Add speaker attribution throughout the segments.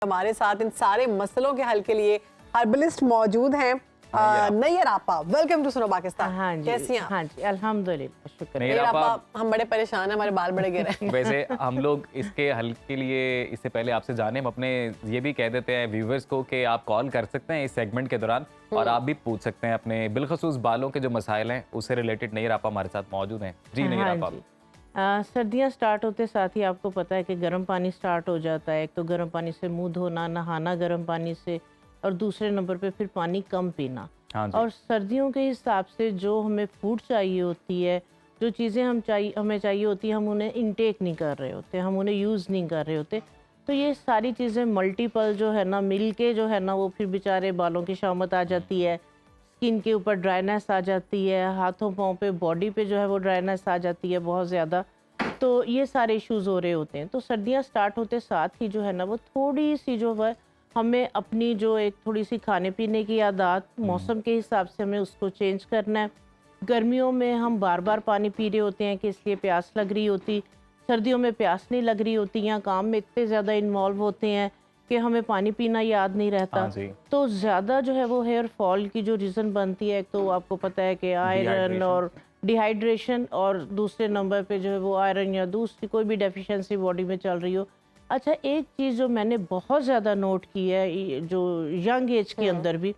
Speaker 1: हमारे साथ इन सारे मसलों के हल के लिए हर्बलिस्ट मौजूद हैं नैयर आपा। वेलकम टू सुनो पाकिस्तान।
Speaker 2: हाँ जी,
Speaker 1: कैसी हैं आप?
Speaker 2: हाँ जी, अल्हम्दुलिल्लाह, शुक्र।
Speaker 1: नैयर आपा, हम बड़े परेशान हैं, हमारे बाल बड़े गिरे हैं।
Speaker 3: वैसे हम लोग इसके हल के लिए इससे पहले आपसे जाने, हम अपने ये भी कह देते हैं व्यूवर्स को कि आप कॉल कर सकते हैं इस सेगमेंट के दौरान और आप भी पूछ सकते हैं अपने बिलखसूस बालों के जो मसाइल हैं उससे रिलेटेड। नैयर आपा हमारे साथ मौजूद हैं। जी नैयर
Speaker 2: हाँ
Speaker 3: आपा।
Speaker 2: जी। सर्दियाँ स्टार्ट होते साथ ही आपको पता है कि गर्म पानी स्टार्ट हो जाता है। एक तो गर्म पानी से मुंह धोना, नहाना गर्म पानी से, और दूसरे नंबर पे फिर पानी कम पीना।
Speaker 3: हाँ जी।
Speaker 2: और सर्दियों के हिसाब से जो हमें फूड चाहिए होती है, जो चीज़ें हमें चाहिए होती है, हम उन्हें इनटेक नहीं कर रहे होते, हम उन्हें यूज़ नहीं कर रहे होते। तो ये सारी चीज़ें मल्टीपल जो है ना मिल के जो है ना वो फिर बेचारे बालों की शामत आ जाती है, स्किन के ऊपर ड्राइनेस आ जाती है, हाथों पाँव पे, बॉडी पे जो है वो ड्राइनेस आ जाती है बहुत ज़्यादा। तो ये सारे इश्यूज़ हो रहे होते हैं। तो सर्दियाँ स्टार्ट होते साथ ही जो है ना वो थोड़ी सी जो है हमें अपनी जो एक थोड़ी सी खाने पीने की आदत मौसम के हिसाब से हमें उसको चेंज करना है। गर्मियों में हम बार बार पानी पी रहे होते हैं कि इसलिए प्यास लग रही होती, सर्दियों में प्यास नहीं लग रही होती, या काम में इतने ज़्यादा इन्वॉल्व होते हैं कि हमें पानी पीना याद नहीं रहता।
Speaker 3: हाँ जी।
Speaker 2: तो ज़्यादा जो है वो हेयर फॉल की जो रीज़न बनती है, एक तो आपको पता है कि आयरन और डिहाइड्रेशन, और दूसरे नंबर पे जो है वो आयरन या दूसरी कोई भी डेफिशिएंसी बॉडी में चल रही हो। अच्छा, एक चीज़ जो मैंने बहुत ज़्यादा नोट की है जो यंग एज के अंदर भी,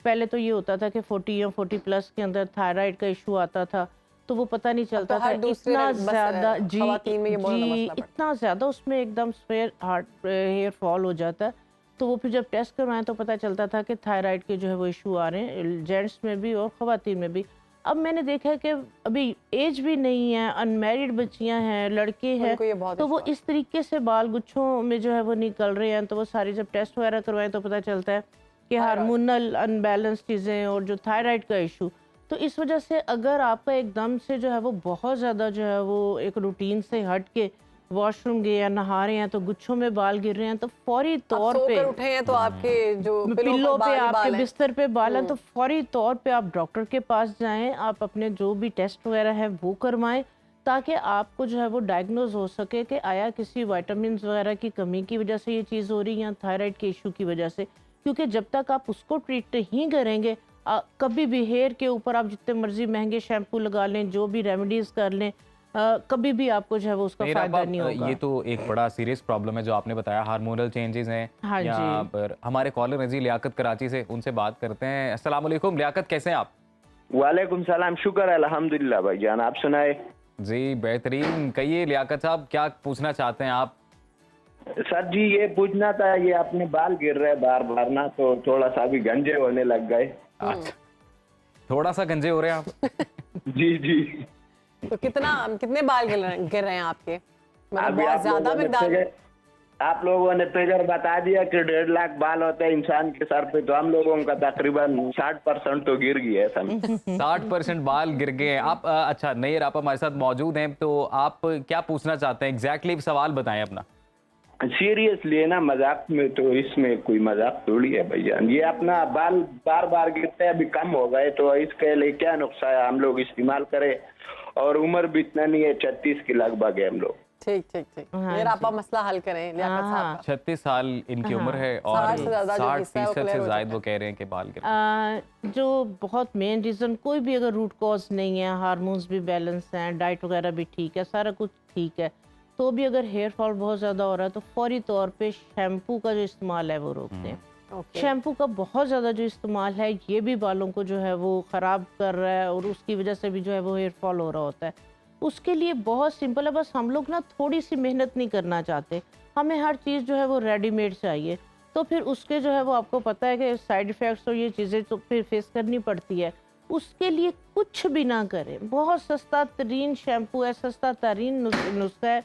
Speaker 2: पहले तो ये होता था कि 40 या 40 प्लस के अंदर थायराइड का इशू आता था, तो वो पता नहीं चलता था इतना ज़्यादा इतना ज़्यादा उसमें एकदम स्पेयर हार्ट हेयर फॉल हो जाता है। तो वो फिर जब टेस्ट करवाएं तो पता चलता था कि थायराइड के जो है वो इशू आ रहे हैं जेंट्स में भी और ख़वातीन में भी। अब मैंने देखा है कि अभी एज भी नहीं है, अनमैरिड बच्चियां हैं, लड़के हैं, तो वो इस तरीके से बाल गुच्छों में जो है वो निकल रहे हैं। तो वो सारी जब टेस्ट वगैरह करवाएं तो पता चलता है कि हार्मोनल अनबैलेंस चीज़ें और जो थायराइड का इशू। तो इस वजह से अगर आपका एकदम से जो है वो बहुत ज़्यादा जो है वो एक रूटीन से हट के वॉशरूम गए या नहा रहे हैं तो गुच्छों में बाल गिर रहे हैं, तो फौरी तौर पे
Speaker 1: उठे हैं तो आपके जो
Speaker 2: पिल्लो पे, आपके बिस्तर पे बाल हैं, तो फौरी तौर पे आप डॉक्टर के पास जाएं, आप अपने जो भी टेस्ट वगैरह है वो करवाएं, ताकि आपको जो है वो डायग्नोज हो सके कि आया किसी विटामिन वगैरह की कमी की वजह से ये चीज़ हो रही है या थायराइड के इशू की वजह से। क्योंकि जब तक आप उसको ट्रीट नहीं करेंगे, कभी भी हेयर के ऊपर आप जितने मर्जी महंगे शैम्पू लगा लें, जो भी रेमेडीज़ कर लें, कभी भी आपको जो है वो उसका फायदा नहीं होगा।
Speaker 3: ये तो एक बड़ा सीरियस प्रॉब्लम है जो आपने बताया, हार्मोनल चेंजेस हैं।
Speaker 2: हाँ
Speaker 3: यहाँ
Speaker 2: जी।
Speaker 3: पर हमारे कॉलर हैं जी लियाकत कराची से, उनसे बात करते हैं। अस्सलाम वालेकुम लियाकत, कैसे हैं आप?
Speaker 4: वालेकुम सलाम, शुक्र अल्हम्दुलिल्लाह भाईजान, आप सुनाए?
Speaker 3: जी बेहतरीन। कहिए लियाकत साहब, क्या पूछना चाहते हैं आप?
Speaker 4: सर जी ये पूछना था, ये अपने बाल गिर रहे बार बार ना, तो थोड़ा सा भी गंजे होने लग गए।
Speaker 3: अच्छा, थोड़ा सा गंजे हो रहे हैं आप?
Speaker 4: जी जी।
Speaker 1: तो कितने बाल गिर रहे हैं आपके? मतलब
Speaker 4: अभी
Speaker 1: बहुत ज्यादा मिकदार।
Speaker 4: आप लोगों ने फिगर बता दिया कि 1.5 लाख बाल होते हैं इंसान के सर पे, तो हम लोगों का तकरीबन 60% तो गिर गया है सर।
Speaker 3: 60% बाल गिर गए हैं आप। अच्छा नैयर आप हमारे साथ मौजूद हैं, तो आप क्या पूछना चाहते हैं एग्जैक्टली? सवाल बताएं अपना।
Speaker 4: सीरियसली है ना, मजाक में तो इसमें कोई मजाक थोड़ी है भैया। ये अपना बाल बार बार गिरते हैं, अभी कम हो गए, तो इसके लिए क्या नुकसान है? हम लोग इस्तेमाल करें, और उम्र भी इतना नहीं है, 36 के लगभग है हम लोग।
Speaker 1: ठीक ठीक ठीक।
Speaker 2: हाँ
Speaker 1: आप मसला हल करें लियाकत साहब का।
Speaker 3: 36 साल इनकी उम्र है और 60% से ज्यादा वो कह रहे हैं कि बाल गिर।
Speaker 2: जो बहुत मेन रीज़न कोई भी अगर रूट कॉज नहीं है, हार्मोन्स भी बैलेंस हैं, डाइट वगैरह भी ठीक है, सारा कुछ ठीक है, तो भी अगर हेयर फॉल बहुत ज़्यादा हो रहा है तो फौरी तौर पे शैम्पू का जो इस्तेमाल है वो रोक दें। शैम्पू का बहुत ज़्यादा जो इस्तेमाल है ये भी बालों को जो है वो ख़राब कर रहा है, और उसकी वजह से भी जो है वो हेयर फॉल हो रहा होता है। उसके लिए बहुत सिंपल है, बस हम लोग ना थोड़ी सी मेहनत नहीं करना चाहते, हमें हर चीज़ जो है वो रेडीमेड चाहिए, तो फिर उसके जो है वो आपको पता है कि साइड इफ़ेक्ट्स और ये चीज़ें तो फिर फेस करनी पड़ती है। उसके लिए कुछ भी ना करें, बहुत सस्ता तरीन शैम्पू है, सस्ता तरीन नुस्खा है,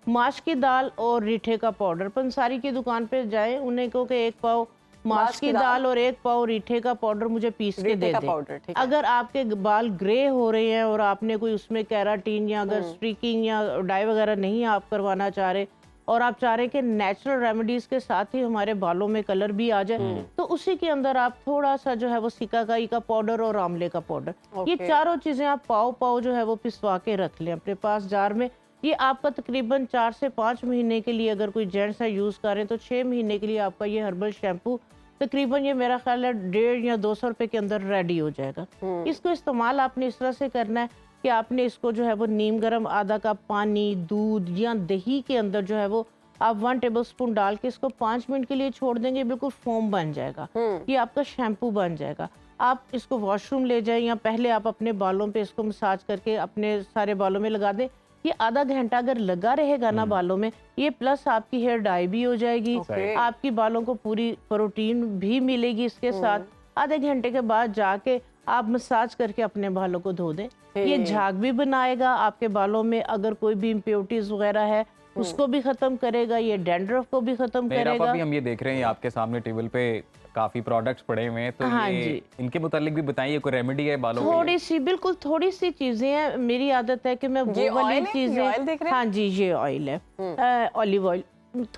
Speaker 2: माश की दाल और रीठे का पाउडर। पंसारी की दुकान पे जाएं, उन्हें कहो कि 1 पाव माश की दाल और 1 पाव रीठे का पाउडर मुझे पीस के दे दें। अगर आपके बाल ग्रे हो रहे हैं और आपने कोई उसमें कैराटीन या अगर स्ट्रीकिंग या डाई वगैरह नहीं आप करवाना चाह रहे, और आप चाह रहे कि नेचुरल रेमेडीज के साथ ही हमारे बालों में कलर भी आ जाए, तो उसी के अंदर आप थोड़ा सा जो है वो सिकाकाई का पाउडर और आंवले का पाउडर, ये चारों चीजें आप पाव जो है वो पिसवा के रख लें अपने पास जार में। ये आपका तकरीबन 4 से 5 महीने के लिए, अगर कोई जेंट्स है यूज़ कर रहे हैं तो 6 महीने के लिए आपका ये हर्बल शैम्पू तकरीबन, ये मेरा ख्याल है 150 या 200 रुपए के अंदर रेडी हो जाएगा। इसको इस्तेमाल आपने इस तरह से करना है कि आपने इसको जो है वो नीम गर्म आधा कप पानी, दूध या दही के अंदर जो है वो आप 1 टेबलस्पून डाल के इसको 5 मिनट के लिए छोड़ देंगे, बिल्कुल फोम बन जाएगा। ये आपका शैम्पू बन जाएगा। आप इसको वॉशरूम ले जाएं या पहले आप अपने बालों पे इसको मसाज करके अपने सारे बालों में लगा दें। ये आधा घंटा अगर लगा रहेगा ना बालों में, ये प्लस आपकी हेयर डाई भी हो जाएगी, आपकी बालों को पूरी प्रोटीन भी मिलेगी इसके साथ। आधे घंटे के बाद जाके आप मसाज करके अपने बालों को धो दें। ये झाग भी बनाएगा आपके बालों में, अगर कोई भी इम्प्योरिटीज वगैरह है उसको भी खत्म करेगा, ये डैंड्रफ को भी खत्म करेगा।
Speaker 3: भी हम ये देख रहे हैं आपके सामने टेबल पे काफी प्रोडक्ट्स पड़े हुए हैं, तो
Speaker 2: हाँ
Speaker 3: ये
Speaker 2: जी।
Speaker 3: इनके मुतालिक भी बताइए, कोई रेमेडी है बालों के लिए?
Speaker 2: थोड़ी सी, बिल्कुल थोड़ी सी चीजें हैं। मेरी आदत है कि मैं
Speaker 1: ये
Speaker 2: वो वाली
Speaker 1: ऑयल है? ये ऑयल देख
Speaker 2: चीजें,
Speaker 1: रहे हैं?
Speaker 2: हाँ जी ये ऑयल है, ऑलिव ऑयल।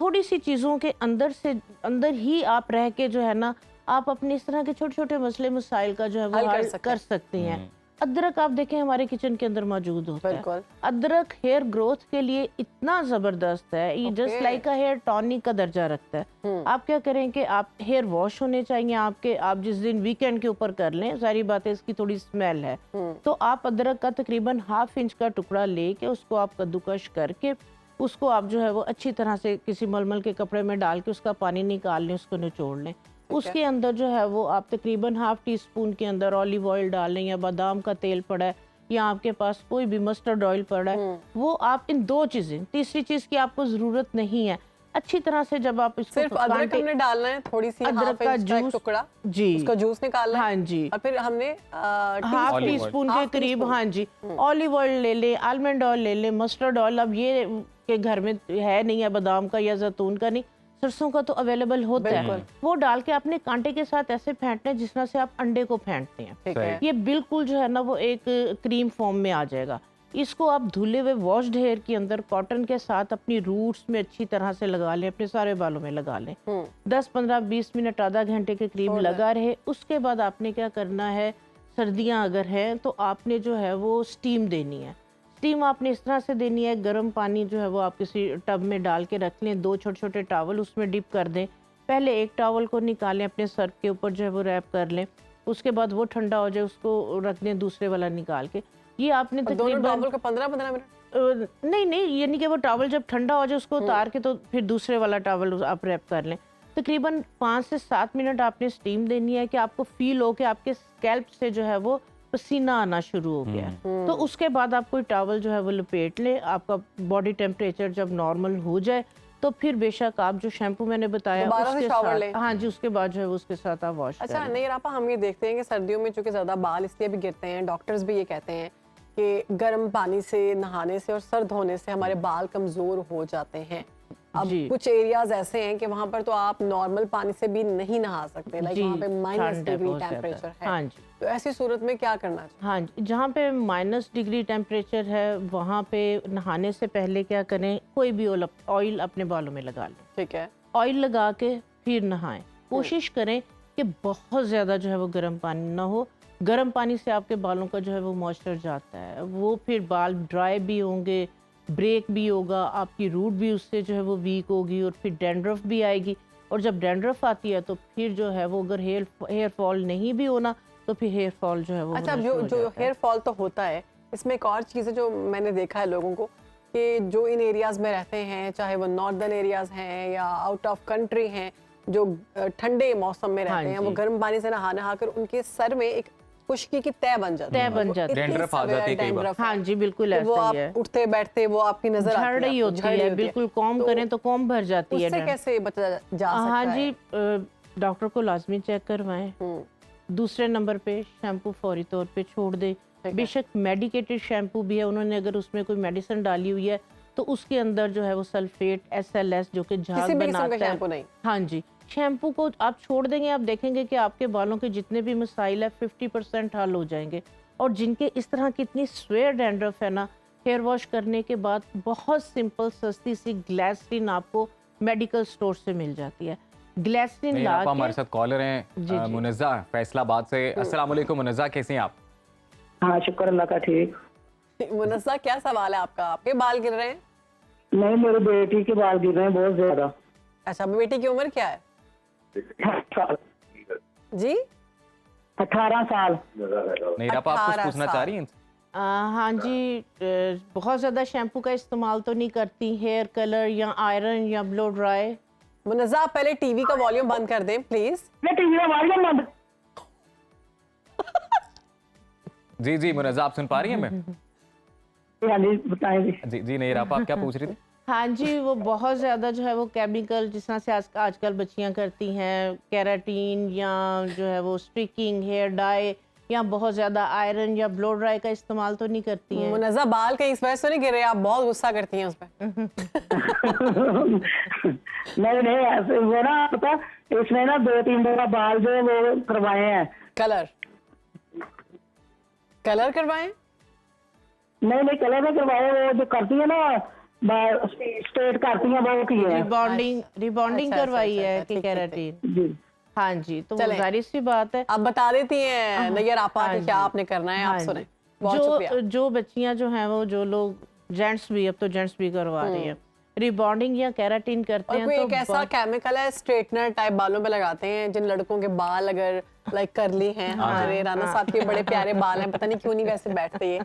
Speaker 2: थोड़ी सी चीजों के अंदर ही आप रह के जो है ना, आप अपने इस तरह के छोटे छोटे मसले मसाइल का जो है वो हल कर सकते हैं। अदरक आप देखें हमारे किचन के अंदर मौजूद होता है। अदरक हेयर ग्रोथ के लिए इतना जबरदस्त है, ये just like a hair tonic का दर्जा रखता है। आप क्या करें कि आप हेयर वॉश होने चाहिए आपके, आप जिस दिन वीकेंड के ऊपर कर लें, सारी बातें इसकी थोड़ी स्मेल है, तो आप अदरक का तकरीबन 1/2 इंच का टुकड़ा लेके उसको आप कद्दूकश करके उसको आप जो है वो अच्छी तरह से किसी मलमल के कपड़े में डाल के उसका पानी निकाल लें, उसको निचोड़ लें। उसके अंदर जो है वो आप तकरीबन 1/2 टीस्पून के अंदर ऑलिव ऑयल डाल लें, या बादाम का तेल पड़ा है, या आपके पास कोई भी मस्टर्ड ऑयल पड़ा है, वो आप इन 2 चीजें, तीसरी चीज की आपको जरूरत नहीं है। अच्छी तरह से जब आप इसको
Speaker 1: सिर्फ अदरक हमने डालना है, थोड़ी सी
Speaker 2: अदरक का जूस,
Speaker 1: टुकड़ा
Speaker 2: जी,
Speaker 1: उसका जूस निकालना है,
Speaker 2: हाँ जी,
Speaker 1: और फिर हमने
Speaker 2: 1/2 टीस्पून के करीब, हाँ जी, ऑलिव ऑयल ले लें, आलमंड ऑयल ले लें, मस्टर्ड ऑयल अब ये के घर में है नहीं है, बादाम का या जैतून का नहीं, सरसों का तो अवेलेबल होता है, वो डाल के आपने कांटे के साथ ऐसे फेंटना है जिस तरह से आप अंडे को फेंटते हैं।
Speaker 1: ठीक है।
Speaker 2: ये बिल्कुल जो है ना वो एक क्रीम फॉर्म में आ जाएगा। इसको आप धुले हुए वॉश्ड हेयर के अंदर कॉटन के साथ अपनी रूट्स में अच्छी तरह से लगा लें, अपने सारे बालों में लगा लें। 10, 15, 20 मिनट, आधा घंटे के करीब लगा रहे। उसके बाद आपने क्या करना है, सर्दियाँ अगर हैं तो आपने जो है वो स्टीम देनी है। स्टीम आपने इस तरह से देनी है, गर्म पानी जो है वो आप किसी टब में डाल के रख लें, 2 छोटे छोटे टॉवल उसमें डिप कर दें। पहले एक टॉवल को निकालें, अपने सर के ऊपर जो है वो रैप कर लें, उसके बाद वो ठंडा हो जाए उसको रख दें, दूसरे वाला निकाल के। ये आपने
Speaker 1: दोनों टॉवल को 15-15 मिनट
Speaker 2: नहीं, यानी कि वो टॉवल जब ठंडा हो जाए उसको उतार के तो फिर दूसरे वाला टॉवल आप रैप कर लें। तकरीबन 5 से 7 मिनट आपने स्टीम देनी है कि आपको फील हो कि आपके स्कैल्प से जो है वो पसीना आना शुरू हो गया है। तो उसके बाद आप कोई टॉवल जो है वो लपेट लें। आपका बॉडी टेम्परेचर जब नॉर्मल हो जाए तो फिर बेशक आप जो शैम्पू मैंने बताया उसके साथ, हाँ जी, उसके बाद जो है उसके साथ आप वॉश
Speaker 1: अच्छा नहीं रापा, हम ये देखते हैं कि सर्दियों में चूंकि ज्यादा बाल इसलिए भी गिरते हैं, डॉक्टर्स भी ये कहते हैं कि गर्म पानी से नहाने से और सर्द होने से हमारे बाल कमजोर हो जाते हैं। अब कुछ एरियाज ऐसे हैं कि वहाँ पर तो आप नॉर्मल पानी से भी नहीं नहा सकते, लाइक वहाँ पे -डिग्री टेम्परेचर है।
Speaker 2: हाँ जी,
Speaker 1: तो ऐसी सूरत में क्या करना चाहिए?
Speaker 2: हाँ जी, जहाँ पे -डिग्री टेम्परेचर है वहाँ पे नहाने से पहले क्या करें, कोई भी ऑयल अपने बालों में लगा लें।
Speaker 1: ठीक है।
Speaker 2: ऑयल लगा के फिर नहाएं। कोशिश करें कि बहुत ज़्यादा जो है वो गर्म पानी ना हो। गर्म पानी से आपके बालों का जो है वो मॉइस्चर जाता है, वो फिर बाल ड्राई भी होंगे, ब्रेक भी होगा, आपकी रूट भी उससे जो है वो वीक होगी, और फिर डैंड्रफ भी आएगी। और जब डैंड्रफ आती है तो फिर जो है वो अगर हेयर फॉल नहीं भी होना तो फिर हेयर फॉल जो है वो
Speaker 1: अच्छा, जो हेयर फॉल तो होता है, इसमें एक और चीज़ है जो मैंने देखा है लोगों को कि जो इन एरियाज में रहते हैं, चाहे वो नॉर्दर्न एरियाज हैं या आउट ऑफ कंट्री हैं, जो ठंडे मौसम में रहते हैं, वो गर्म पानी से नहा कर उनके सर में एक खुश्की की तय बन जाती है,
Speaker 3: डैंड्रफ आ जाती है कई बार।
Speaker 2: हाँ जी, बिल्कुल ऐसा ही है।
Speaker 1: उठते बैठते वो आपकी नजर
Speaker 2: झड़ रही होती है, बिल्कुल कॉम्ब करें तो कॉम्ब भर जाती है।
Speaker 1: उससे कैसे बचा जा सकता है?
Speaker 2: हाँ जी, डॉक्टर को लाजमी चेक करवाएं। दूसरे नंबर पे शैम्पू फौरी तौर पे छोड़ दे। बेशक मेडिकेटेड शैम्पू भी है, उन्होंने अगर उसमें कोई मेडिसिन डाली हुई है तो उसके अंदर जो है वो सल्फेट SLS जो कि झाग बनाता है। हाँ जी, शैम्पू को आप छोड़ देंगे, आप देखेंगे कि आपके बालों के जितने भी मसाइल है 50% हल हो जाएंगे। और जिनके इस तरह की इतनी स्वेयर डैंड्रफ है ना, हेयर वॉश करने के बाद बहुत सिंपल सस्ती सी ग्लिसरीन आपको मेडिकल स्टोर से मिल जाती है। ग्लिसरीन ला के
Speaker 3: हमारे साथ कॉलर हैं मुनज़्ज़ा फैसलाबाद से। अस्सलाम वालेकुम मुनज़्ज़ा, कैसे हैं आप?
Speaker 5: हाँ शुक्र अल्लाह का, ठीक।
Speaker 1: मुनस्सा, क्या सवाल है आपका? आपके बाल गिर रहे हैं?
Speaker 5: नहीं, मेरी बेटी के बाल गिर रहे हैं बहुत ज्यादा।
Speaker 1: अच्छा, बेटी की उम्र क्या है
Speaker 5: 18 साल।
Speaker 1: जी?
Speaker 5: 18 साल।
Speaker 3: नहीं आप कुछ
Speaker 1: 18
Speaker 3: पूछना चाह रही हैं?
Speaker 2: हाँ जी, बहुत ज़्यादा शैम्पू का इस्तेमाल तो नहीं करती, हेयर कलर या आयरन या ब्लो ड्राई?
Speaker 1: मुनस्सा, आप पहले टीवी का वॉल्यूम बंद कर दें प्लीज।
Speaker 5: मैं टीवी में वॉल्यूम बंद।
Speaker 3: जी जी मुनज़्ज़ा, आप सुन पा रही हैं मैं?
Speaker 5: हाँ जी, बताएं जी।
Speaker 3: जी जी नहीं आप क्या पूछ रही थी?
Speaker 2: हाँ जी, वो बहुत ज़्यादा जो है वो केमिकल, जिस तरह से आजकल बच्चियां करती हैं, केराटीन या जो है वो स्ट्रिकिंग, हेयर डाई, या बहुत ज़्यादा आयरन या ब्लो ड्राई का इस्तेमाल तो नहीं करती हैं?
Speaker 1: मुनस्सा, बाल कहीं इस वजह से नहीं गिर रहे? आप बहुत गुस्सा करती हैं उस पर।
Speaker 5: नहीं नहीं, ऐसे वो ना पता, इसमें ना 2-3 जगह बाल जो है वो करवाए हैं।
Speaker 1: कलर करवाएं?
Speaker 5: नहीं नहीं, कलर में करवाए, वो जो करती है ना स्ट्रेट करती है वो की है।
Speaker 2: रिबॉन्डिंग
Speaker 1: अच्छा,
Speaker 2: करवाई
Speaker 1: अच्छा,
Speaker 2: है
Speaker 1: अच्छा,
Speaker 2: कि
Speaker 1: ठीक,
Speaker 2: केराटीन?
Speaker 5: जी।
Speaker 2: हाँ जी, तो वो
Speaker 1: चलें।
Speaker 2: जाहिर सी बात है।
Speaker 1: आप बता देती हैं नैयर आपा
Speaker 2: हाँ
Speaker 1: कि क्या
Speaker 2: जी।
Speaker 1: आपने करना है, आप
Speaker 2: हाँ
Speaker 1: सुने।
Speaker 2: जी।
Speaker 1: बहुत शुक्रिया।
Speaker 2: जो बच्चियां जो हैं वो, जो लोग जेंट्स भी, अब तो जेंट्स भी करवा रही हैं, रिबॉन्डिंग या केराटीन करते
Speaker 1: और
Speaker 2: हैं
Speaker 1: कोई
Speaker 2: तो
Speaker 1: एक ऐसा केमिकल है स्ट्रेटनर टाइप बालों पे लगाते हैं, जिन लड़कों के बाल अगर लाइक करली हैं, हमारे राना साहब के बड़े प्यारे बाल हैं, पता नहीं क्यों नहीं वैसे बैठते ये,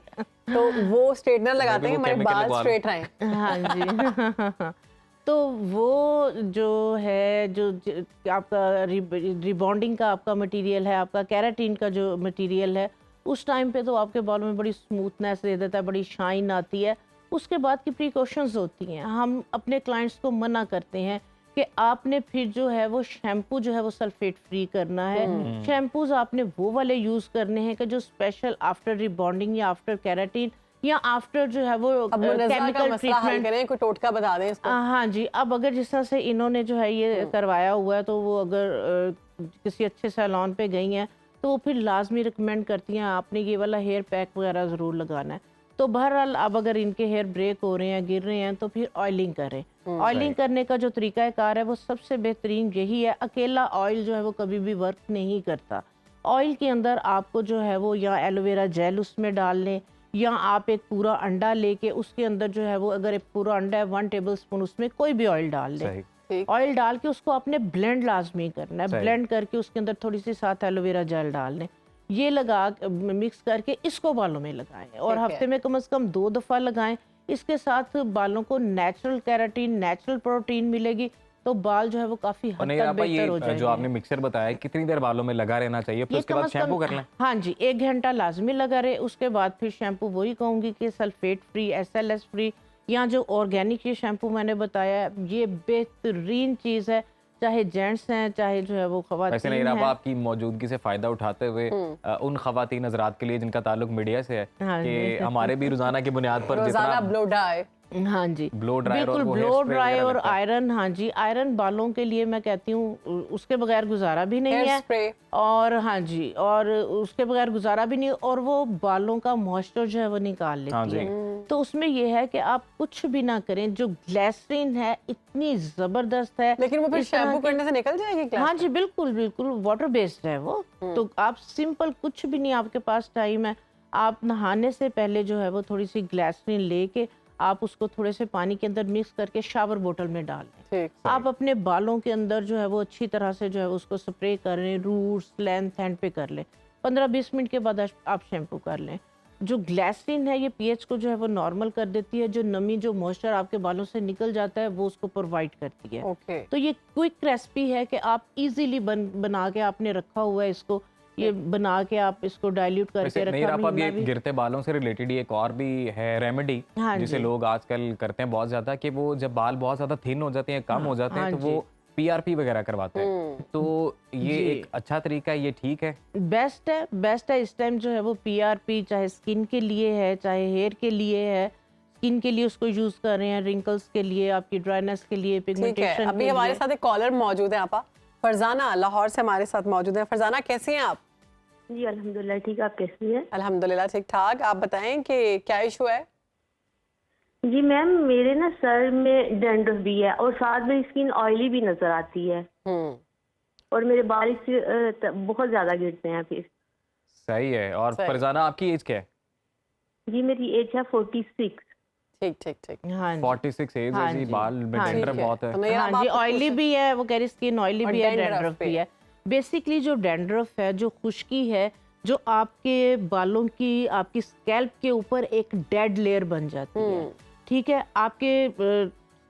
Speaker 1: तो वो स्ट्रेटनर लगाते हैं,
Speaker 3: वो
Speaker 1: हमारे
Speaker 3: chemical
Speaker 1: बाल
Speaker 3: बाल।
Speaker 1: स्ट्रेट रहें।
Speaker 2: हाँ जी। तो वो जो है, आपका रिबॉन्डिंग का आपका मटेरियल है, आपका केराटीन का जो मटेरियल है, उस टाइम पे तो आपके बालों में बड़ी स्मूथनेस दे देता है, बड़ी शाइन आती है। उसके बाद की प्रिकॉशंस होती हैं, हम अपने क्लाइंट्स को मना करते हैं कि आपने फिर जो है वो शैम्पू जो है वो सल्फेट फ्री करना है। शैम्पूज आपने वो वाले यूज़ करने हैं कि जो स्पेशल आफ्टर रिबॉन्डिंग या आफ्टर केराटीन या आफ्टर जो है वो
Speaker 1: अब मुनज़्ज़ा का
Speaker 2: केमिकल
Speaker 1: मसला हल
Speaker 2: ट्रीटमेंट।
Speaker 1: करें, कोई टोटका बता दें इसको।
Speaker 2: हाँ जी, अब अगर जिस तरह से इन्होंने जो है ये करवाया हुआ है, तो वो अगर किसी अच्छे सैलून पे गई हैं तो वो फिर लाजमी रिकमेंड करती हैं आपने ये वाला हेयर पैक वगैरह ज़रूर लगाना है। तो बहरहाल अब अगर इनके हेयर ब्रेक हो रहे हैं, गिर रहे हैं, तो फिर ऑयलिंग करें। ऑयलिंग करने का जो तरीकाकार है वो सबसे बेहतरीन यही है। अकेला ऑयल जो है वो कभी भी वर्क नहीं करता। ऑयल के अंदर आपको जो है वो या एलोवेरा जेल उसमें डाल लें, या आप एक पूरा अंडा लेके उसके अंदर जो है वो, अगर एक पूरा अंडा है 1 टेबलस्पून उसमें कोई भी ऑयल डाल लें।
Speaker 3: सही।
Speaker 1: ठीक।
Speaker 2: ऑयल डाल के उसको आपने ब्लेंड लाजमी करना है।
Speaker 3: सही।
Speaker 2: ब्लेंड करके उसके अंदर थोड़ी सी साथ एलोवेरा जेल डाल लें, ये लगा मिक्स करके इसको बालों में लगाएं और
Speaker 1: ठीक है।
Speaker 2: हफ्ते में कम से कम 2 दफ़ा लगाएं। इसके साथ बालों को नेचुरल केराटीन, नेचुरल प्रोटीन मिलेगी, तो बाल जो है वो काफी
Speaker 3: और
Speaker 2: हद
Speaker 3: नहीं
Speaker 2: तक
Speaker 3: आप
Speaker 2: बेहतर हो
Speaker 3: ये
Speaker 2: जाएंगे।
Speaker 3: जो आपने मिक्सर बताया, कितनी देर बालों में लगा रहना चाहिए, फिर
Speaker 2: ये
Speaker 3: उसके
Speaker 2: कम
Speaker 3: बाद
Speaker 2: से कम-
Speaker 3: शैम्पू कर लें?
Speaker 2: हाँ जी, 1 घंटा लाजमी लगा रहे। उसके बाद फिर शैम्पू वही कहूंगी कि सल्फेट फ्री, SLS फ्री, या जो ऑर्गेनिक ये शैम्पू मैंने बताया है, ये बेहतरीन चीज़ है, चाहे जेंट्स हैं चाहे जो है वो
Speaker 3: वैसे
Speaker 2: खवातीन
Speaker 3: नहीं आप
Speaker 2: हैं।
Speaker 3: आपकी मौजूदगी से फायदा उठाते हुए उन खवातीन हजरात के लिए जिनका ताल्लुक मीडिया से है
Speaker 2: हाँ
Speaker 3: कि
Speaker 2: जी।
Speaker 3: हमारे भी रोजाना की बुनियाद पर
Speaker 1: रोजाना
Speaker 3: जितना
Speaker 1: ब्लो डाई।
Speaker 2: हाँ जी,
Speaker 3: ब्लो ड्रायर और
Speaker 2: बिल्कुल
Speaker 3: वो हेयर
Speaker 2: ब्लो
Speaker 3: स्प्रे
Speaker 2: ड्राई
Speaker 3: वगैरह
Speaker 2: और
Speaker 3: लगता है।
Speaker 2: आयरन, हाँ जी, आयरन बालों के लिए मैं कहती हूँ उसके बगैर गुजारा भी नहीं
Speaker 1: हेयर
Speaker 2: है।
Speaker 1: स्प्रे।
Speaker 2: और हाँ जी, और उसके बगैर गुजारा भी नहीं, और वो बालों का मॉइस्चर जो है वो निकाल
Speaker 3: हाँ
Speaker 2: लेती
Speaker 3: जी।
Speaker 2: है। तो उसमें ये है कि आप कुछ भी ना करें, जो ग्लिसरीन है इतनी जबरदस्त है।
Speaker 1: लेकिन वो फिर
Speaker 2: इस तरह
Speaker 1: शैम्पू
Speaker 2: के-
Speaker 1: करने से निकल जाएगी क्लास?
Speaker 2: हाँ जी, बिल्कुल बिल्कुल वाटर बेस्ड है वो। तो आप सिंपल कुछ भी नहीं, आपके पास टाइम है, आप नहाने से पहले जो है वो थोड़ी सी ग्लिसरीन लेके आप उसको थोड़े से पानी के अंदर मिक्स करके शावर बोतल में डाल लें।
Speaker 1: ठीक।
Speaker 2: आप अपने बालों के अंदर जो है वो अच्छी तरह से जो है उसको स्प्रे कर लें, रूट्स, लेंथ, हैंड पे कर लें। 15-20 मिनट के बाद आप शैम्पू कर लें। जो ग्लिसरीन है ये पीएच को जो है वो नॉर्मल कर देती है, जो नमी, जो मॉइस्चर आपके बालों से निकल जाता है वो उसको प्रोवाइड करती है।
Speaker 1: ओके।
Speaker 2: तो ये क्विक रेसिपी है कि आप इजीली बना के आपने रखा हुआ है इसको, ये बना के आप इसको डाइल्यूट करके
Speaker 3: वैसे नहीं
Speaker 2: रखा
Speaker 3: आप अब ये
Speaker 2: महीना भी।
Speaker 3: गिरते बालों से रिलेटेड एक और भी है रेमेडी
Speaker 2: हाँ
Speaker 3: जिसे
Speaker 2: जी।
Speaker 3: लोग आजकल करते हैं बहुत ज्यादा, कि वो जब बाल बहुत ज्यादा थिन हो जाते हैं, कम हो जाते हैं,
Speaker 2: हाँ
Speaker 3: तो वो PRP वगैरह करवाते हैं। तो ये
Speaker 2: जी।
Speaker 3: एक अच्छा तरीका है, ये ठीक है?
Speaker 2: बेस्ट है, बेस्ट है। इस टाइम जो है वो PRP चाहे स्किन के लिए है, चाहे हेयर के लिए है। स्किन के लिए उसको यूज कर रहे हैं, रिंकल्स के लिए, आपकी ड्राइनेस के लिए,
Speaker 1: ठीक है।
Speaker 2: पिगमेंटेशन
Speaker 1: अभी
Speaker 2: के
Speaker 1: हमारे
Speaker 2: लिए।
Speaker 1: साथ एक कॉलर मौजूद है आपा, फरजाना लाहौर से हमारे साथ मौजूद है। फरजाना कैसी हैं आप?
Speaker 6: जी अल्हम्दुलिल्लाह ठीक, आप कैसी हैं?
Speaker 1: अल्हम्दुलिल्लाह ठीक ठाक। आप बताएं कि क्या इशू है?
Speaker 6: जी मैम, मेरे ना सर में डैंड्रफ भी है और साथ में स्किन ऑयली भी नजर आती है और मेरे बाल इससे बहुत ज्यादा गिरते हैं फिर।
Speaker 3: सही है। और
Speaker 1: सही।
Speaker 3: फरजाना आपकी एज क्या है?
Speaker 6: जी मेरी एज है 46।
Speaker 1: ठीक ठीक ठीक।
Speaker 2: हाँ जी
Speaker 3: 46 एज
Speaker 2: हाँ
Speaker 3: है जी,
Speaker 2: जी,
Speaker 3: बाल में
Speaker 2: हाँ जी।
Speaker 3: डेंड्रफ बहुत है।
Speaker 1: तो नैयर
Speaker 2: हाँ
Speaker 1: आप
Speaker 2: जी,
Speaker 1: कुछ
Speaker 2: ऑयली
Speaker 1: पूछ-
Speaker 2: भी है, वो कह रही स्किन ऑयली
Speaker 1: और
Speaker 2: भी है,
Speaker 1: dandruff
Speaker 2: डैंड्रफ
Speaker 1: भी
Speaker 2: भी
Speaker 1: है।
Speaker 2: है। बेसिकली जो डैंड्रफ है, जो खुश्की है, जो आपके बालों की, आपकी स्कैल्प के ऊपर एक डेड लेयर बन जाती है, ठीक है। आपके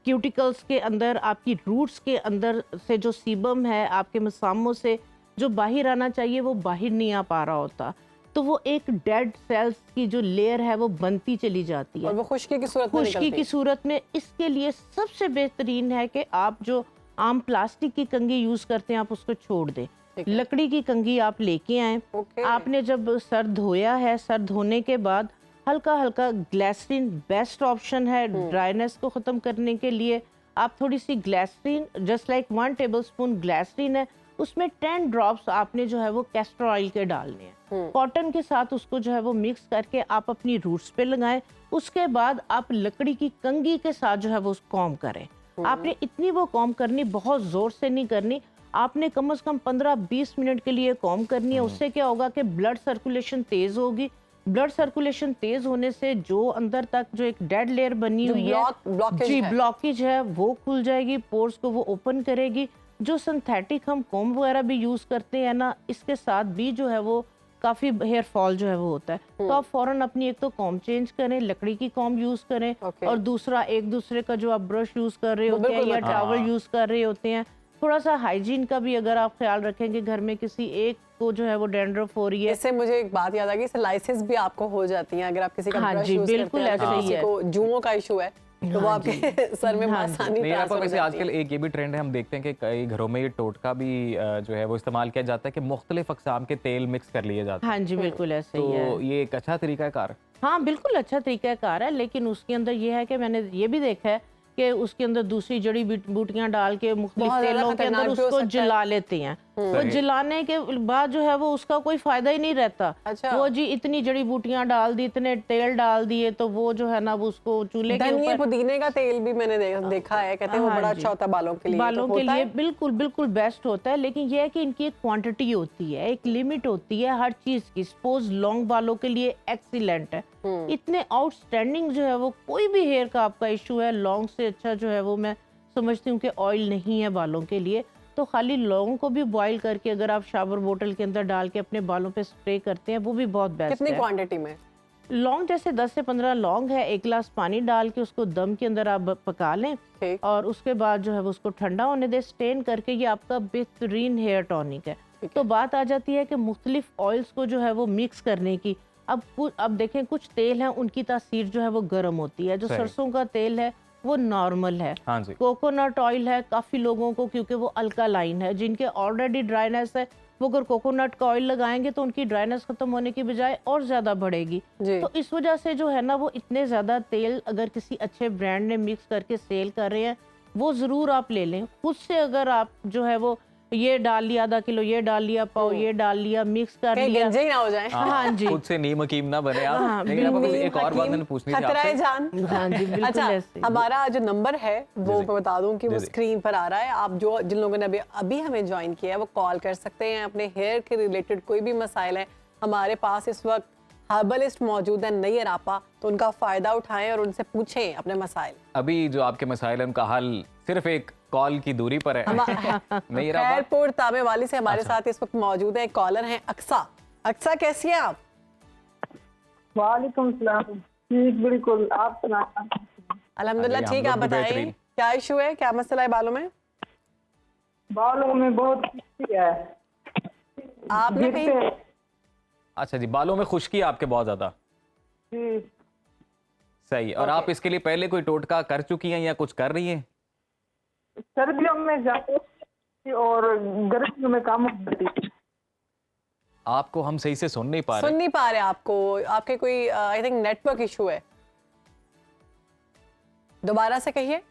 Speaker 2: क्यूटिकल्स के अंदर, आपकी रूट्स के अंदर से जो सीबम है, आपके मसामों से जो बाहर आना चाहिए वो बाहर नहीं आ पा रहा होता, तो वो एक डेड सेल्स की जो लेयर है वो बनती चली जाती है
Speaker 1: और वो खुश्की की सूरत में
Speaker 2: खुश्की
Speaker 1: निकलती
Speaker 2: की
Speaker 1: है।
Speaker 2: सूरत में। इसके लिए सबसे बेहतरीन है कि आप जो आम प्लास्टिक की कंघी यूज करते हैं आप उसको छोड़ दें,
Speaker 1: ठीक है।
Speaker 2: लकड़ी की कंघी आप लेके आए।
Speaker 1: ओके।
Speaker 2: आपने जब सर धोया है, सर धोने के बाद हल्का हल्का ग्लिसरीन बेस्ट ऑप्शन है ड्राइनेस को खत्म करने के लिए। आप थोड़ी सी glycerine, just like 1 tablespoon glycerine है, उसमें 10 ड्रॉप्स आपने जो है वो कैस्टर ऑयल के डालने हैं, कॉटन के साथ उसको जो है वो मिक्स करके आप अपनी रूट्स पे लगाएं। उसके बाद आप लकड़ी की कंघी के साथ जो है वो कॉम्ब करें। आपने इतनी वो कॉम्ब करनी, बहुत जोर से नहीं करनी, आपने कम से कम 15-20 मिनट के लिए कॉम्ब करनी है। उससे क्या होगा कि ब्लड सर्कुलेशन तेज होगी। ब्लड सर्कुलेशन तेज होने से जो अंदर तक जो एक डेड लेयर बनी
Speaker 1: जो
Speaker 2: हुई है,
Speaker 1: ब्लॉकेज
Speaker 2: जी
Speaker 1: है।
Speaker 2: ब्लॉकेज है, वो खुल जाएगी, पोर्स को वो ओपन करेगी। जो सिंथेटिक हम कॉम्ब वगैरह भी यूज करते हैं ना, इसके साथ भी जो है वो काफी हेयर फॉल जो है वो होता है। तो आप फौरन अपनी एक तो कॉम्ब चेंज करें, लकड़ी की कॉम्ब यूज करें,
Speaker 1: ओके।
Speaker 2: और दूसरा एक दूसरे का जो आप ब्रश यूज कर रहे
Speaker 1: वो
Speaker 2: होते हैं
Speaker 1: बिल्कुल
Speaker 2: या
Speaker 1: मत-
Speaker 2: टॉवल
Speaker 3: हाँ।
Speaker 2: यूज कर रहे होते हैं, थोड़ा सा हाइजीन का भी अगर आप ख्याल रखेंगे, घर में किसी एक को जो है वो डैंड्रफ हो रही है।
Speaker 1: इससे मुझे एक बात याद आ गई, इससे लाइसेंस भी आपको हो जाती हैं अगर आप किसी का
Speaker 2: हाँ
Speaker 1: ब्रश
Speaker 2: जी,
Speaker 1: यूज करते
Speaker 2: बिल्कुल
Speaker 1: हैं, अगर
Speaker 2: ऐसा ही
Speaker 1: किसी
Speaker 2: है।
Speaker 1: को जुओं का इशू है तो वो
Speaker 2: हाँ
Speaker 1: आपके सर में
Speaker 2: हाँ जी।
Speaker 1: आसानी
Speaker 3: नहीं आप
Speaker 1: ट्रांसफर हो
Speaker 3: वैसे
Speaker 1: जाती
Speaker 3: आजकल
Speaker 1: है।
Speaker 3: एक ये भी ट्रेंड है, हम देखते हैं कि कई घरों में ये टोटका भी जो है वो इस्तेमाल किया जाता है कि मुख्तलिफ अक़साम के तेल मिक्स कर लिए जाते हैं।
Speaker 2: हाँ जी, बिल्कुल ऐसे ही है।
Speaker 3: तो ये एक अच्छा तरीका कार।
Speaker 2: हाँ बिल्कुल अच्छा तरीकाकार है, लेकिन उसके अंदर ये है कि मैंने ये भी देखा है कि उसके अंदर दूसरी जड़ी बूटियां डाल के मुख्तलिफ
Speaker 1: बहुत ज़्यादा
Speaker 2: तेलों के अंदर
Speaker 1: खतरनाक भी हो
Speaker 2: उसको
Speaker 1: सकता है।
Speaker 2: जला लेते हैं। वो
Speaker 3: सही।
Speaker 2: जलाने के बाद जो है वो उसका कोई फायदा ही नहीं रहता।
Speaker 1: अच्छा।
Speaker 2: वो जी इतनी जड़ी बूटियां डाल दी, इतने तेल डाल दिए, तो वो जो है ना वो उसको चूल्हे के
Speaker 1: धनिया
Speaker 2: ऊपर
Speaker 1: पुदीने का तेल भी मैंने देखा है, कहते हैं वो
Speaker 2: हाँ
Speaker 1: बड़ा
Speaker 2: जी।
Speaker 1: अच्छा होता है बालों के लिए।
Speaker 2: बालों
Speaker 1: तो
Speaker 2: के
Speaker 1: होता
Speaker 2: लिए
Speaker 1: है?
Speaker 2: बिल्कुल बिल्कुल बेस्ट होता है, लेकिन यह है कि इनकी एक क्वांटिटी होती है, एक लिमिट होती है हर चीज की। सपोज लॉन्ग बालों के लिए एक्सीलेंट है, इतने आउटस्टैंडिंग जो है वो कोई भी हेयर का आपका इशू है, लॉन्ग से अच्छा जो है वो मैं समझती हूँ कि ऑयल नहीं है बालों के लिए। तो खाली लौंग को भी बॉईल करके अगर आप शावर बोतल के अंदर डाल के अपने बालों पे स्प्रे करते हैं, वो भी बहुत बेस्ट
Speaker 1: कितनी
Speaker 2: है।
Speaker 1: क्वांटिटी में?
Speaker 2: लौंग जैसे 10 से 15 लौंग है, 1 गिलास पानी डाल के उसको दम के अंदर आप पका लें,
Speaker 1: ठीक।
Speaker 2: और उसके बाद जो है वो उसको ठंडा होने दें, स्टेन करके। ये आपका बेहतरीन हेयर टॉनिक है। तो बात आ जाती है कि मुख्तलिफ ऑयल्स को जो है वो मिक्स करने की। अब देखें, कुछ तेल हैं उनकी तासीर जो है वो गर्म होती है। जो
Speaker 3: सही।
Speaker 2: सरसों का तेल है वो नॉर्मल है।
Speaker 3: हाँ जी।
Speaker 2: कोकोनट ऑयल है, काफ़ी लोगों को क्योंकि वो अल्कालाइन है, जिनके ऑलरेडी ड्राइनेस है, वो अगर कोकोनट का ऑयल लगाएंगे तो उनकी ड्राइनेस खत्म होने की बजाय और ज़्यादा बढ़ेगी।
Speaker 1: जी।
Speaker 2: तो इस वजह से जो है ना वो इतने ज़्यादा तेल अगर किसी अच्छे ब्रांड ने मिक्स करके सेल कर रहे हैं, वो ज़रूर आप ले लें। खुद से अगर आप जो है वो ये डाल लिया, आधा किलो ये डाल लिया, पाव ये डाल लिया, मिक्स कर
Speaker 1: कहीं
Speaker 2: लिया।
Speaker 1: गंजे ही ना हो जाए।
Speaker 2: हाँ जी।
Speaker 3: खुद से नीम हकीम ना बने आप।
Speaker 2: हाँ,
Speaker 3: लेकिन आप
Speaker 2: बिल्कुल।
Speaker 3: एक और बात मैंने पूछनी थी
Speaker 1: खतरा है
Speaker 3: आपसे।
Speaker 1: जान।
Speaker 2: हाँ जी, बिल्कुल
Speaker 1: अच्छा,
Speaker 2: ऐसे।
Speaker 1: हमारा जो नंबर है वो
Speaker 3: जी।
Speaker 1: मैं बता दूं कि वो
Speaker 3: जी।
Speaker 1: स्क्रीन पर आ रहा है। आप जो जिन लोगों ने अभी हमें ज्वाइन किया है वो कॉल कर सकते हैं। अपने हेयर के रिलेटेड कोई भी मसाइल है, हमारे पास इस वक्त हर्बलिस्ट मौजूद है नैयर आपा, तो उनका फायदा उठाएं और उनसे पूछें अपने मसाइल।
Speaker 3: अभी जो आपके मसाइल हैं उनका हल सिर्फ एक कॉल की दूरी पर है। नहीं रहा बात?
Speaker 1: खैरपुर तामे वाली से हमारे
Speaker 3: अच्छा।
Speaker 1: साथ इस वक्त मौजूद है, कॉलर हैं अक्सा। अक्सा कैसी हैं आप?
Speaker 5: वालेकुम सलाम। ठीक, बिल्कुल। आप सुनाएं।
Speaker 1: अल्हम्दुलिल्लाह
Speaker 3: अरे, हम
Speaker 1: ठीक है। आप
Speaker 3: लोग भी
Speaker 1: बताएं
Speaker 3: बेहतरीन।
Speaker 1: क्या इशू है, क्या मसला है बालों में?
Speaker 5: बालों में बहुत खुश्की है।
Speaker 1: आपने
Speaker 5: गिरते
Speaker 1: कहीं
Speaker 5: हैं।
Speaker 3: अच्छा जी, बालों में खुश्की है आपके बहुत ज्यादा।
Speaker 5: जी।
Speaker 3: सही। और आप इसके लिए पहले कोई टोटका कर चुकी हैं या कुछ कर रही हैं?
Speaker 5: सर्दियों में ज्यादा और गर्मियों में कम होती है।
Speaker 3: आपको हम सही से सुन नहीं पा
Speaker 1: सुन
Speaker 3: रहे।
Speaker 1: नहीं पा रहे आपको, आपके कोई आई थिंक नेटवर्क इशू है। दोबारा से कहिए।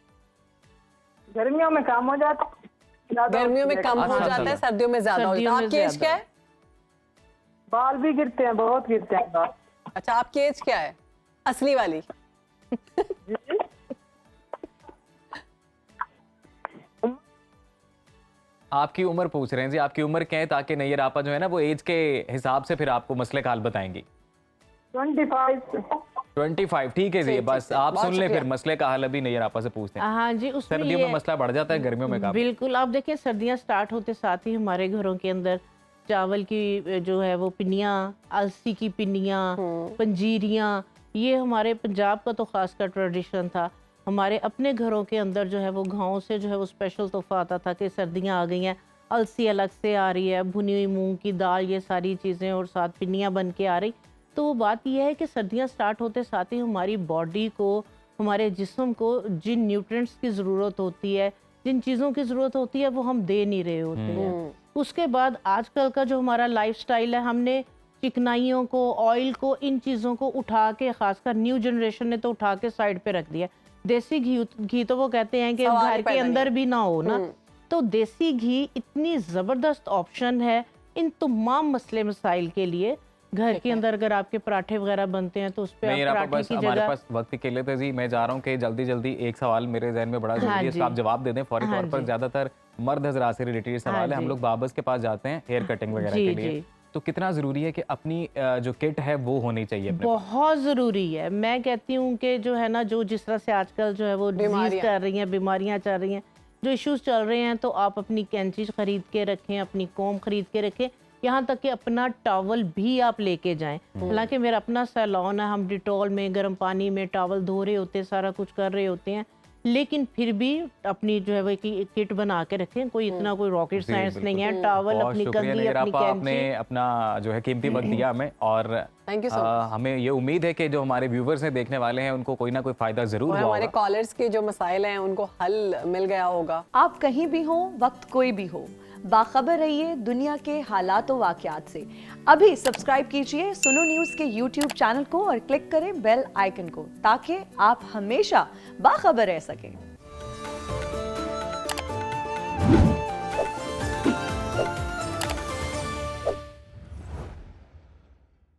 Speaker 5: गर्मियों में कम हो जाता है, ज्यादा
Speaker 1: गर्मियों में
Speaker 5: होती
Speaker 1: कम
Speaker 5: है।
Speaker 1: हो
Speaker 3: अच्छा,
Speaker 1: जाता है,
Speaker 3: अच्छा।
Speaker 1: सर्दियों में ज्यादा हो
Speaker 2: सर्दियों
Speaker 1: जाता है।
Speaker 2: में
Speaker 1: आपकी एज
Speaker 2: ज्यादा।
Speaker 1: क्या है?
Speaker 5: बाल भी गिरते हैं, बहुत गिरते हैं बाल।
Speaker 1: अच्छा, आपकी एज क्या है असली वाली?
Speaker 3: आपकी उम्र पूछ रहे हैं जी, आपकी उम्र क्या है, ताकि नैयर आपा जो है ना वो एज के हिसाब से फिर आपको मसले का हल बताएंगी।
Speaker 5: 25।
Speaker 3: 25 ठीक है जी,
Speaker 1: ठीक,
Speaker 3: बस
Speaker 1: ठीक,
Speaker 3: आप
Speaker 1: बहुत
Speaker 3: सुन ले, फिर
Speaker 1: शुक्रिया।
Speaker 3: मसले का हल अभी नैयर आपा से पूछते हैं।
Speaker 2: हाँ जी, उसमें
Speaker 3: सर्दियों
Speaker 2: ये
Speaker 3: में मसला बढ़ जाता है, गर्मियों में कम।
Speaker 2: बिल्कुल, आप देखिए सर्दियां स्टार्ट होते साथ ही हमारे घरों के अंदर चावल की जो है वो पिन्नियाँ, अलसी की पिन्नियाँ, पंजीरियाँ, ये हमारे पंजाब का तो खासकर ट्रेडिशन था। हमारे अपने घरों के अंदर जो है वो गाँव से जो है वो स्पेशल तोहफा आता था कि सर्दियाँ आ गई हैं, अलसी अलग से आ रही है, भुनी हुई मूंग की दाल, ये सारी चीज़ें और साथ पिन्नियाँ बन के आ रही। तो बात यह है कि सर्दियाँ स्टार्ट होते साथ ही हमारी बॉडी को, हमारे जिस्म को जिन न्यूट्रिएंट्स की ज़रूरत होती है, जिन चीज़ों की ज़रूरत होती है, वो हम दे नहीं रहे होते हैं। उसके बाद आजकल का जो हमारा लाइफस्टाइल है, हमने चिकनाइयों को, ऑयल को, इन चीज़ों को उठा के, खासकर न्यू जनरेशन ने तो उठा के साइड पे रख दिया। देसी घी तो वो कहते हैं कि
Speaker 1: सवाल ही
Speaker 2: घर के
Speaker 1: पैदा
Speaker 2: अंदर
Speaker 1: नहीं।
Speaker 2: भी ना हो ना, तो देसी घी इतनी ज़बरदस्त ऑप्शन है इन तमाम मसले मसाइल के लिए। घर के अंदर अगर आपके पराठे वगैरह बनते हैं तो उस पे
Speaker 3: नहीं,
Speaker 2: आप
Speaker 3: आपा
Speaker 2: पराठे
Speaker 3: बस
Speaker 2: की
Speaker 3: हमारे
Speaker 2: जगह
Speaker 3: पास वक्त के लिए तो जी मैं जा रहा हूँ कि जल्दी जल्दी एक सवाल मेरे जहन में बड़ा जरूरी है, इसका
Speaker 2: जी।
Speaker 3: आप जवाब दे दें फौरी
Speaker 2: हाँ
Speaker 3: तौर पर।
Speaker 2: जी।
Speaker 3: ज्यादातर मर्द हजरात से रिलेटेड सवाल है, हम
Speaker 2: जी।
Speaker 3: लोग बाबर्स के पास जाते हैं हेयर कटिंग वगैरह
Speaker 2: जी,
Speaker 3: के लिए,
Speaker 2: जी।
Speaker 3: तो कितना जरूरी है कि अपनी जो किट है वो होनी चाहिए अपने पास?
Speaker 2: बहुत ज़रूरी है। मैं कहती हूँ कि जो है ना, जो जिस तरह से आजकल जो है वो डिजीज
Speaker 1: बीमारियां।
Speaker 2: चल रही हैं, बीमारियां चल रही हैं, जो इश्यूज चल रहे हैं, तो आप अपनी कैंची खरीद के रखें, अपनी कॉम खरीद के रखें, यहाँ तक कि अपना टॉवल भी आप लेके जाएं। हालांकि मेरा अपना सैलून है, हम डिटॉल में गर्म पानी में टॉवल धो रहे होते हैं, सारा कुछ कर रहे होते हैं, लेकिन फिर भी अपनी जो है वो किट बना के रखें। कोई इतना कोई रॉकेट
Speaker 3: जी,
Speaker 2: साइंस
Speaker 3: बिल्कुल।
Speaker 2: नहीं है। टॉवल,
Speaker 3: बहुत
Speaker 2: अपनी
Speaker 3: शुक्रिया
Speaker 2: कंघी,
Speaker 3: नैयर
Speaker 2: अपनी
Speaker 3: आपा, आपने
Speaker 2: कैंची।
Speaker 3: अपना जो है कीमती वक्त दिया हमें, और
Speaker 1: Thank you so much.
Speaker 3: हमें ये उम्मीद है कि जो हमारे व्यूवर्स हैं, देखने वाले हैं, उनको कोई ना कोई फायदा जरूर
Speaker 1: और
Speaker 3: हुआ
Speaker 1: हमारे
Speaker 3: होगा।
Speaker 1: कॉलर्स के जो मसाइल हैं उनको हल मिल गया होगा।
Speaker 7: आप कहीं भी हो, वक्त कोई भी हो, बाखबर रहिए दुनिया के हालात व वाक़यात से। अभी सब्सक्राइब कीजिए सुनो न्यूज़ के YouTube चैनल को और क्लिक करें बेल आइकन को, ताकि आप हमेशा बाखबर रह सकें।